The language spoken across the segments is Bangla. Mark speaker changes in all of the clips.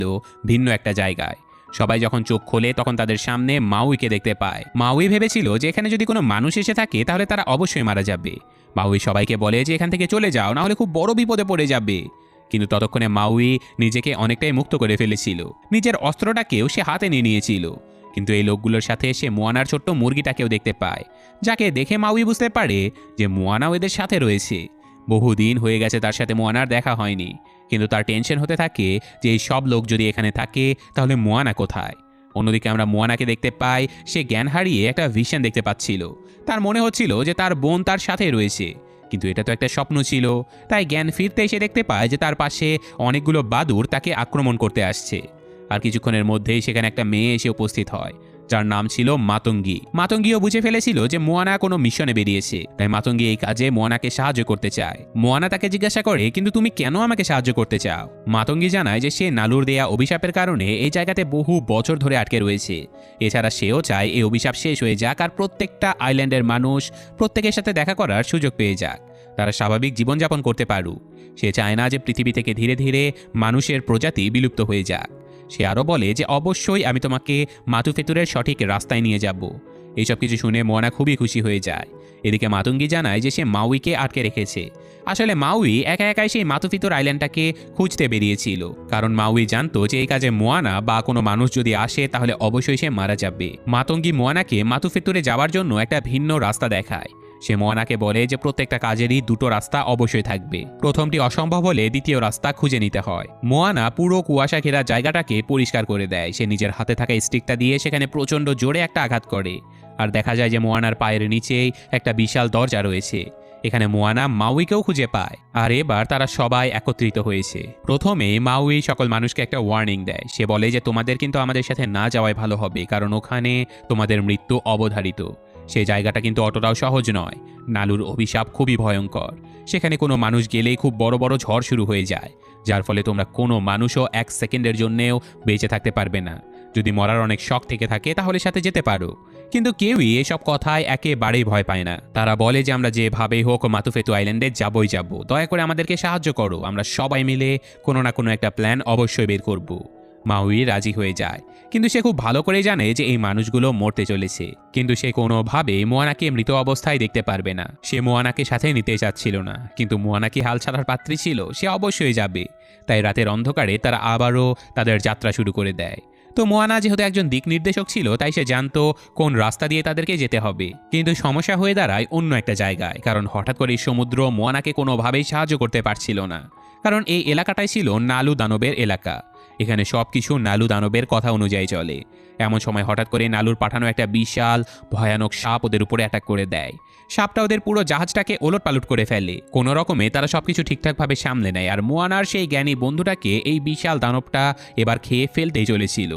Speaker 1: অস্তিত্ব ভিন্ন একটা জায়গায়। সবাই যখন চোখ খোলে তখন তাদের সামনে মাউইকে দেখতে পায়। মাউই ভেবেছিল যে এখানে যদি কোনো মানুষ এসে থাকে তাহলে তারা অবশ্যই মারা যাবে। মাউই সবাইকে বলে যে এখান থেকে চলে যাও, না হলে খুব বড় বিপদে পড়ে যাবে। কিন্তু ততক্ষণে মাউই নিজেকে অনেকটাই মুক্ত করে ফেলেছিল। নিজের অস্ত্রটাকেও সে হাতে নিয়ে নিয়েছিল। কিন্তু এই লোকগুলোর সাথে সে মোয়ানার ছোট্ট মুরগিটাকেও দেখতে পায়, যাকে দেখে মাউই বুঝতে পারে যে মোয়ানাও এদের সাথে রয়েছে। বহুদিন হয়ে গেছে তার সাথে মোয়ানার দেখা হয়নি, কিন্তু তার টেনশন হতে থাকে যে এই সব লোক যদি এখানে থাকে তাহলে মোয়ানা কোথায়। অন্যদিকে আমরা মোয়ানাকে দেখতে পাই সে জ্ঞান হারিয়ে একটা ভিশন দেখতে পাচ্ছিল। তার মনে হচ্ছিল যে তার বোন তার সাথে রয়েছে, কিন্তু এটা তো একটা স্বপ্ন ছিল। তাই জ্ঞান ফিরতে এসে দেখতে পায় যে তার পাশে অনেকগুলো বাদুড় তাকে আক্রমণ করতে আসছে। আর কিছুক্ষণের মধ্যেই সেখানে একটা মেয়ে এসে উপস্থিত হয়, যার নাম ছিল মাতঙ্গী। মাতঙ্গীও বুঝে ফেলেছিল যে মোয়ানা কোনো মিশনে বেরিয়েছে, তাই মাতঙ্গী এই কাজে মোয়ানাকে সাহায্য করতে চায়। মোয়ানা তাকে জিজ্ঞাসা করে, কিন্তু তুমি কেন আমাকে সাহায্য করতে চাও? মাতঙ্গী জানায় যে সে নালুর দেয়া অভিশাপের কারণে এই জায়গাতে বহু বছর ধরে আটকে রয়েছে। এছাড়া সেও চায় এই অভিশাপ শেষ হয়ে যাক আর প্রত্যেকটা আইল্যান্ডের মানুষ প্রত্যেকের সাথে দেখা করার সুযোগ পেয়ে যাক, তারা স্বাভাবিক জীবনযাপন করতে পারুক। সে চায় না যে পৃথিবী থেকে ধীরে ধীরে মানুষের প্রজাতি বিলুপ্ত হয়ে যাক। সে আরও বলে যে অবশ্যই আমি তোমাকে মাতুফেতুরের সঠিক রাস্তায় নিয়ে যাব। এইসব কিছু শুনে মোয়ানা খুবই খুশি হয়ে যায়। এদিকে মাতঙ্গী জানায় যে সে মাউইকে আটকে রেখেছে। আসলে মাউই একা একাই সেই মাতুফিতুর আইল্যান্ডটাকে খুঁজতে বেরিয়েছিল, কারণ মাউই জানতো যে এই কাজে মোয়ানা বা কোনো মানুষ যদি আসে তাহলে অবশ্যই সে মারা যাবে। মাতঙ্গী মোয়ানাকে মাতুফেতুরে যাওয়ার জন্য একটা ভিন্ন রাস্তা দেখায়। সে মোয়ানাকে বলে যে প্রত্যেকটা কাজেরই দুটো রাস্তা অবশ্যই থাকবে, প্রথমটি অসম্ভব হলে দ্বিতীয় রাস্তা খুঁজে নিতে হয়। মোয়ানা পুরো কুয়াশা ঘেরা জায়গাটাকে পরিষ্কার করে দেয়। সে নিজের হাতে থাকা স্টিকটা দিয়ে সেখানে প্রচণ্ড জোরে একটা আঘাত করে, আর দেখা যায় যে মোয়ানার পায়ের নিচেই একটা বিশাল দরজা রয়েছে। এখানে মোয়ানা মাউইকেও খুঁজে পায়, আর এবার তারা সবাই একত্রিত হয়েছে। প্রথমে মাউই সকল মানুষকে একটা ওয়ার্নিং দেয়। সে বলে যে তোমাদের কিন্তু আমাদের সাথে না যাওয়াই ভালো হবে, কারণ ওখানে তোমাদের মৃত্যু অবধারিত। সেই জায়গাটা কিন্তু অতটাও সহজ নয়। নালুর অভিশাপ খুবই ভয়ঙ্কর। সেখানে কোনো মানুষ গেলেই খুব বড় বড় ঝড় শুরু হয়ে যায়, যার ফলে তোমরা কোনো মানুষও এক সেকেন্ডের জন্যেও বেঁচে থাকতে পারবে না। যদি মরার অনেক শখ থেকে থাকে তাহলে সাথে যেতে পারো। কিন্তু কেউই এসব কথায় একেবারেই ভয় পায় না। তারা বলে যে আমরা যেভাবেই হোক মাতুফেতু আইল্যান্ডে যাবই যাব, দয়া করে আমাদেরকে সাহায্য করো, আমরা সবাই মিলে কোনো না কোনো একটা প্ল্যান অবশ্যই বের করব। মাউই রাজি হয়ে যায়, কিন্তু সে খুব ভালো করে জানে যে এই মানুষগুলো মরতে চলেছে। কিন্তু সে কোনোভাবে মোয়ানাকে মৃত অবস্থায় দেখতে পারবে না। সে মোয়ানাকে সাথে নিতে চাচ্ছিল না, কিন্তু মোয়ানা কি হাল ছাড়ার পাত্রী ছিল? সে অবশ্যই যাবে। তাই রাতের অন্ধকারে তারা আবারও তাদের যাত্রা শুরু করে দেয়। তো মোয়ানা যেহেতু একজন দিক নির্দেশক ছিল, তাই সে জানতো কোন রাস্তা দিয়ে তাদেরকে যেতে হবে। কিন্তু সমস্যা হয়ে দাঁড়ায় অন্য একটা জায়গায়, কারণ হঠাৎ করে সমুদ্র মোয়ানাকে কোনোভাবেই সাহায্য করতে পারছিল না। কারণ এই এলাকাটাই ছিল নালু দানবের এলাকা। এখানে সব কিছু নালু দানবের কথা অনুযায়ী চলে। এমন সময় হঠাৎ করে নালুর পাঠানো একটা বিশাল ভয়ানক সাপ ওদের উপরে অ্যাটাক করে দেয়। সাপটা ওদের পুরো জাহাজটাকে ওলটপালট করে ফেলে। কোনো রকমে তারা সবকিছু ঠিকঠাকভাবে সামলে নেয়, আর মোয়ানার সেই জ্ঞানী বন্ধুটাকে এই বিশাল দানবটা এবার খেয়ে ফেলতেই চলেছিল।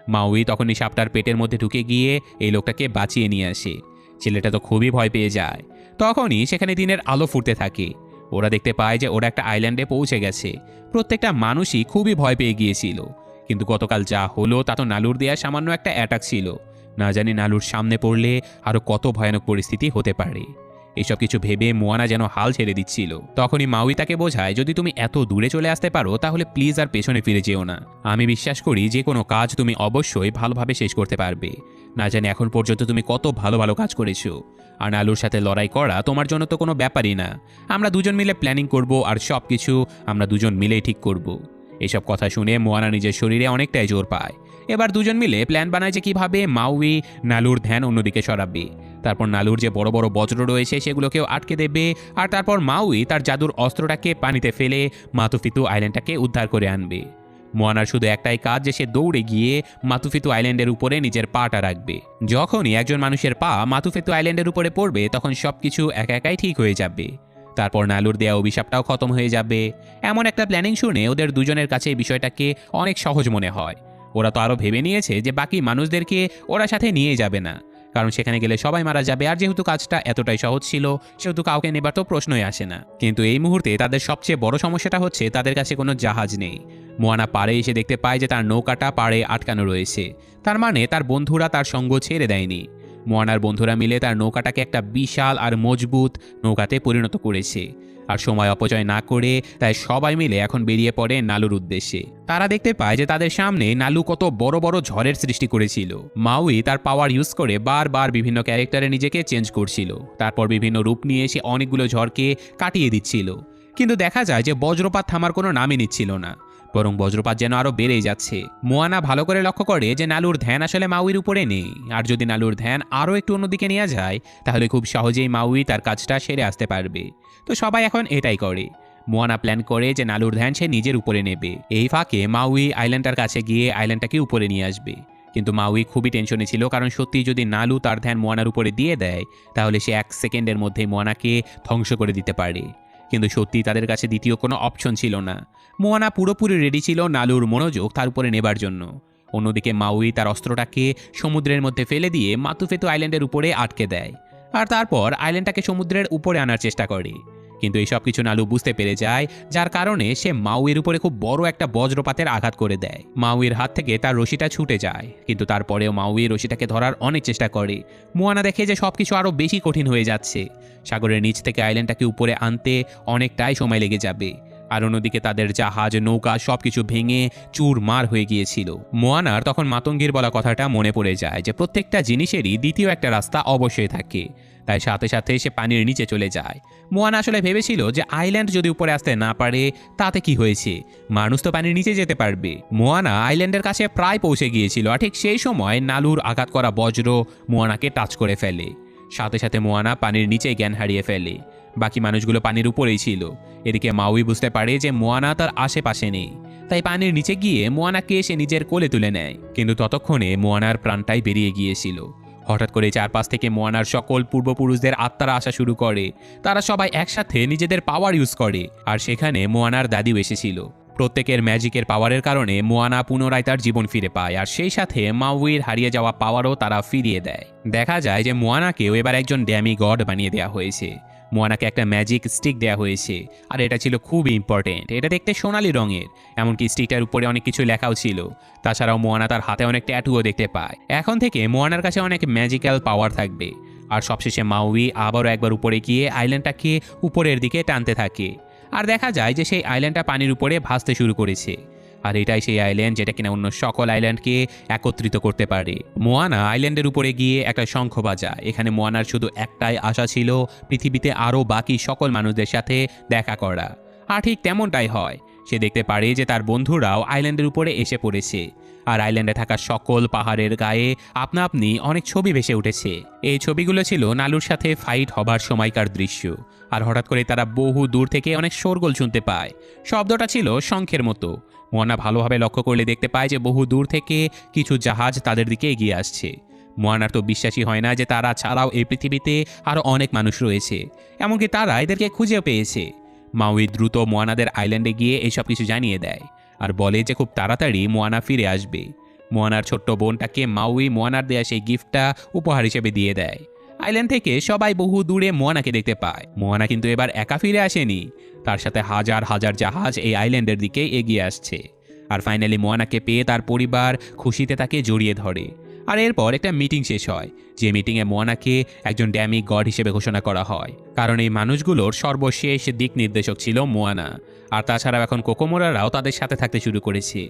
Speaker 1: মাউই তখনই সাপটার পেটের মধ্যে ঢুকে গিয়ে এই লোকটাকে বাঁচিয়ে নিয়ে আসে। ছেলেটা তো খুবই ভয় পেয়ে যায়। তখনই সেখানে দিনের আলো ফুটতে থাকে। ওরা দেখতে পায় যে ওরা একটা আইল্যান্ডে পৌঁছে গেছে। প্রত্যেকটা মানুষই খুবই ভয় পেয়ে গিয়েছিল। কিন্তু গতকাল যা হলো তা তো নালুর দেয়া সামান্য একটা অ্যাটাক ছিল। না জানি নালুর সামনে পড়লে আরও কত ভয়ানক পরিস্থিতি হতে পারে। এসব কিছু ভেবে মোয়ানা যেন হাল ছেড়ে দিচ্ছিল। তখনই মাউই তাকে বোঝায়, যদি তুমি এত দূরে চলে আসতে পারো তাহলে প্লিজ আর পেছনে ফিরে যেও না। আমি বিশ্বাস করি যে কোনো কাজ তুমি অবশ্যই ভালোভাবে শেষ করতে পারবে। না জানি এখন পর্যন্ত তুমি কত ভালো ভালো কাজ করেছো, আর নালুর সাথে লড়াই করা তোমার জন্য তো কোনো ব্যাপারই না। আমরা দুজন মিলে প্ল্যানিং করব, আর সব কিছু আমরা দুজন মিলেই ঠিক করব। এসব কথা শুনে মোয়ানা নিজের শরীরে অনেকটাই জোর পায়। এবার দুজন মিলে প্ল্যান বানায় যে কীভাবে মাউই নালুর ধ্যান অন্যদিকে সরাবে। তারপর নালুর যে বড় বড় বজ্র রয়েছে সেগুলোকেও আটকে দেবে, আর তারপর মাউই তার জাদুর অস্ত্রটাকে পানিতে ফেলে মাতুফিতু আইল্যান্ডটাকে উদ্ধার করে আনবে। মোয়ানার শুধু একটাই কাজ যে সে দৌড়ে গিয়ে মাতুফিতু আইল্যান্ডের উপরে নিজের পাটা রাখবে। যখনই একজন মানুষের পা মাতুফিতু আইল্যান্ডের উপরে পড়বে তখন সবকিছু একা একাই ঠিক হয়ে যাবে। তারপর নালুর দেয়া অভিশাপটাও খতম হয়ে যাবে। এমন একটা প্ল্যানিং শুনে ওদের দুজনের কাছে এই বিষয়টাকে অনেক সহজ মনে হয়। ওরা তো আরও ভেবে নিয়েছে যে বাকি মানুষদেরকে ওরা সাথে নিয়ে যাবে না, কারণ সেখানে গেলে সবাই মারা যাবে। আর যেহেতু কাজটা এতটাই সহজ ছিল সেহেতু কাউকে নেবার তো প্রশ্নই আসে না। কিন্তু এই মুহূর্তে তাদের সবচেয়ে বড় সমস্যাটা হচ্ছে তাদের কাছে কোনো জাহাজ নেই। মোয়ানা পাড়ে এসে দেখতে পায় যে তার নৌকাটা পাড়ে আটকানো রয়েছে। তার মানে তার বন্ধুরা তার সঙ্গ ছেড়ে দেয়নি। মোয়ানার বন্ধুরা মিলে তার নৌকাটাকে একটা বিশাল আর মজবুত নৌকাতে পরিণত করেছে। আর সময় অপচয় না করে তাই সবাই মিলে এখন বেরিয়ে পড়ে নালুর উদ্দেশ্যে। তারা দেখতে পায় যে তাদের সামনে নালু কত বড় বড় ঝড়ের সৃষ্টি করেছিল। মাউই তার পাওয়ার ইউজ করে বারবার বিভিন্ন ক্যারেক্টারে নিজেকে চেঞ্জ করছিল, তারপর বিভিন্ন রূপ নিয়ে সে অনেকগুলো ঝড়কে কাটিয়ে দিচ্ছিল। কিন্তু দেখা যায় যে বজ্রপাত থামার কোনো নামই নিচ্ছিল না, বরং বজ্রপাত যেন আরও বেড়েই যাচ্ছে। মোয়ানা ভালো করে লক্ষ্য করে যে নালুর ধ্যান আসলে মাউইর উপরে নেই, আর যদি নালুর ধ্যান আরও একটু অন্যদিকে নিয়ে যায় তাহলে খুব সহজেই মাউই তার কাজটা সেরে আসতে পারবে। তো সবাই এখন এটাই করে। মোয়ানা প্ল্যান করে যে নালুর ধ্যান সে নিজের উপরে নেবে। এই ফাঁকে মাউই আইল্যান্ডটার কাছে গিয়ে আইল্যান্ডটাকে উপরে নিয়ে আসবে। কিন্তু মাউই খুবই টেনশনে ছিল, কারণ সত্যি যদি নালু তার ধ্যান মোয়ানার উপরে দিয়ে দেয় তাহলে সে 1 সেকেন্ডের মধ্যেই মোয়ানাকে ধ্বংস করে দিতে পারে। কিন্তু সত্যি তাদের কাছে দ্বিতীয় কোনো অপশন ছিল না। মোয়ানা পুরোপুরি রেডি ছিল নালুর মনোযোগ তার উপরে নেবার জন্য। অন্যদিকে মাউই তার অস্ত্রটাকে সমুদ্রের মধ্যে ফেলে দিয়ে মাতুফেতু আইল্যান্ডের উপরে আটকে দেয়, আর তারপর আইল্যান্ডটাকে সমুদ্রের উপরে আনার চেষ্টা করে। কিন্তু এই সব কিছু নালু বুঝতে পেরে যায়, যার কারণে সে মাউইর উপরে খুব বড় একটা বজ্রপাতের আঘাত করে দেয়। মাউইর হাত থেকে তার রশিটা ছুটে যায়, কিন্তু তারপরেও মাউই রশিটাকে ধরার অনেক চেষ্টা করে। মোয়ানা দেখে যে সব কিছু আরও বেশি কঠিন হয়ে যাচ্ছে। সাগরের নিচ থেকে আইল্যান্ডটাকে উপরে আনতে অনেকটাই সময় লেগে যাবে। আর অন্যদিকে তাদের জাহাজ, নৌকা সবকিছু ভেঙে চুরমার হয়ে গিয়েছিল। মোয়ানার তখন মাতঙ্গীর বলা কথাটা মনে পড়ে যায় যে প্রত্যেকটা জিনিসেরই দ্বিতীয় একটা রাস্তা অবশ্যই থাকে। তাই সাথে সাথে সে পানির নিচে চলে যায়। মোয়ানা আসলে ভেবেছিল যে আইল্যান্ড যদি উপরে আসতে না পারে তাতে কি হয়েছে, মানুষ তো পানির নিচে যেতে পারবে। মোয়ানা আইল্যান্ডের কাছে প্রায় পৌঁছে গিয়েছিল, আর ঠিক সেই সময় নালুর আঘাত করা বজ্র মোয়ানাকে টাচ করে ফেলে। সাথে সাথে মোয়ানা পানির নিচে জ্ঞান হারিয়ে ফেলে। বাকি মানুষগুলো পানির উপরেই ছিল। এদিকে মাউই বুঝতে পারে যে মোয়ানা তার আশেপাশে নেই, তাই পানির নিচে গিয়ে মোয়ানাকে সে নিজের কোলে তুলে নেয়। কিন্তু ততক্ষণে মোয়ানার প্রাণটাই বেরিয়ে গিয়েছিল। হঠাৎ করে চারপাশ থেকে মোয়ানার সকল পূর্বপুরুষদের আত্মারা আসা শুরু করে। তারা সবাই একসাথে নিজেদের পাওয়ার ইউজ করে, আর সেখানে মোয়ানার দাদিও এসেছিল। প্রত্যেকের ম্যাজিকের পাওয়ারের কারণে মোয়ানা পুনরায় তার জীবন ফিরে পায়, আর সেই সাথে মাউইর হারিয়ে যাওয়া পাওয়ারও তারা ফিরিয়ে দেয়। দেখা যায় যে মোয়ানাকেও এবার একজন ড্যামি গড বানিয়ে দেওয়া হয়েছে। মোয়ানাকে একটা ম্যাজিক স্টিক দেওয়া হয়েছে, আর এটা ছিল খুব ইম্পর্টেন্ট। এটা দেখতে সোনালি রঙের, এমনকি স্টিকটার উপরে অনেক কিছু লেখাও ছিল। তাছাড়াও মোয়ানা তার হাতে অনেক ট্যাটুও দেখতে পায়। এখন থেকে মোয়ানার কাছে অনেক ম্যাজিক্যাল পাওয়ার থাকবে। আর সবশেষে মাউই আবারও একবার উপরে গিয়ে আইল্যান্ডটাকে উপরের দিকে টানতে থাকে, আর দেখা যায় যে সেই আইল্যান্ডটা পানির উপরে ভাসতে শুরু করেছে। আর এটাই সেই আইল্যান্ড যেটা কিনা অন্য সকল আইল্যান্ডকে একত্রিত করতে পারে। মোয়ানা আইল্যান্ডের উপরে গিয়ে একটা শঙ্খ বাজায়। এখানে মোয়ানার শুধু একটাই আশা ছিল, পৃথিবীতে আরও বাকি সকল মানুষদের সাথে দেখা করা। আর ঠিক তেমনটাই হয়। সে দেখতে পারে যে তার বন্ধুরাও আইল্যান্ডের উপরে এসে পড়েছে, আর আইল্যান্ডে থাকা সকল পাহাড়ের গায়ে আপনা আপনি অনেক ছবি ভেসে উঠেছে। এই ছবিগুলো ছিল নালুর সাথে ফাইট হবার সময়কার দৃশ্য। আর হঠাৎ করে তারা বহু দূর থেকে অনেক শোরগোল শুনতে পায়। শব্দটা ছিল শঙ্খের মতো। মোয়ানা ভালোভাবে লক্ষ্য করলে দেখতে পায় যে বহু দূর থেকে কিছু জাহাজ তাদের দিকে এগিয়ে আসছে। মোয়ানার তো বিশ্বাসই হয় না যে তারা ছাড়াও এই পৃথিবীতে আরও অনেক মানুষ রয়েছে, এমনকি তারা এদেরকে খুঁজেও পেয়েছে। মাউই দ্রুত মোয়ানাদের আইল্যান্ডে গিয়ে এইসব কিছু জানিয়ে দেয়, আর বলে যে খুব তাড়াতাড়ি মোয়ানা ফিরে আসবে। মোয়ানার ছোট্ট বোনটাকে মাউই মোয়ানার দেয়া সেই গিফটটা উপহার হিসেবে দিয়ে দেয়। আইল্যান্ড থেকে সবাই বহু দূরে মোয়ানাকে দেখতে পায়। মোয়ানা কিন্তু এবার একা ফিরে আসেনি, তার সাথে হাজার হাজার জাহাজ এই আইল্যান্ডের দিকে এগিয়ে আসছে। আর ফাইনালি মোয়ানাকে পেয়ে তার পরিবার খুশিতে তাকে জড়িয়ে ধরে। আর এরপর একটা মিটিং শেষ হয়, যে মিটিংয়ে মোয়ানাকে একজন ড্যামি গড হিসেবে ঘোষণা করা হয়, কারণ এই মানুষগুলোর সর্বশেষ দিক নির্দেশক ছিল মোয়ানা। আর তাছাড়াও এখন কোকোমোরারাও তাদের সাথে থাকতে শুরু করেছে।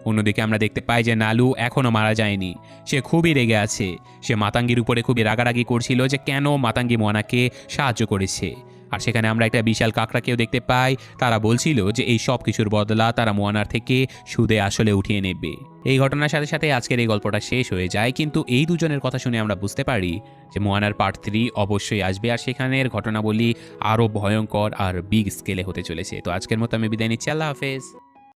Speaker 1: অন্যদিকে আমরা দেখতে পাই যে নালু এখনও মারা যায়নি। সে খুবই রেগে আছে। সে মাতাঙ্গির উপরে খুবই রাগারাগি করছিল যে কেন মাতাঙ্গি মোয়ানাকে সাহায্য করেছে। আর সেখানে আমরা একটা বিশাল কাকড়াকেও দেখতে পাই। তারা বলছিল যে এই সব কিছুর বদলা তারা মোয়ানার থেকে সুদে আসলে উঠিয়ে নেবে। এই ঘটনার সাথে সাথে আজকের এই গল্পটা শেষ হয়ে যায়, কিন্তু এই দুজনের কথা শুনে আমরা বুঝতে পারি যে মোয়ানার পার্ট 3 অবশ্যই আসবে, আর সেখানের ঘটনাবলী আরও ভয়ঙ্কর আর বিগ স্কেলে হতে চলেছে। তো আজকের মতো আমি বিদায় নিচ্ছি। আল্লাহ হাফেজ।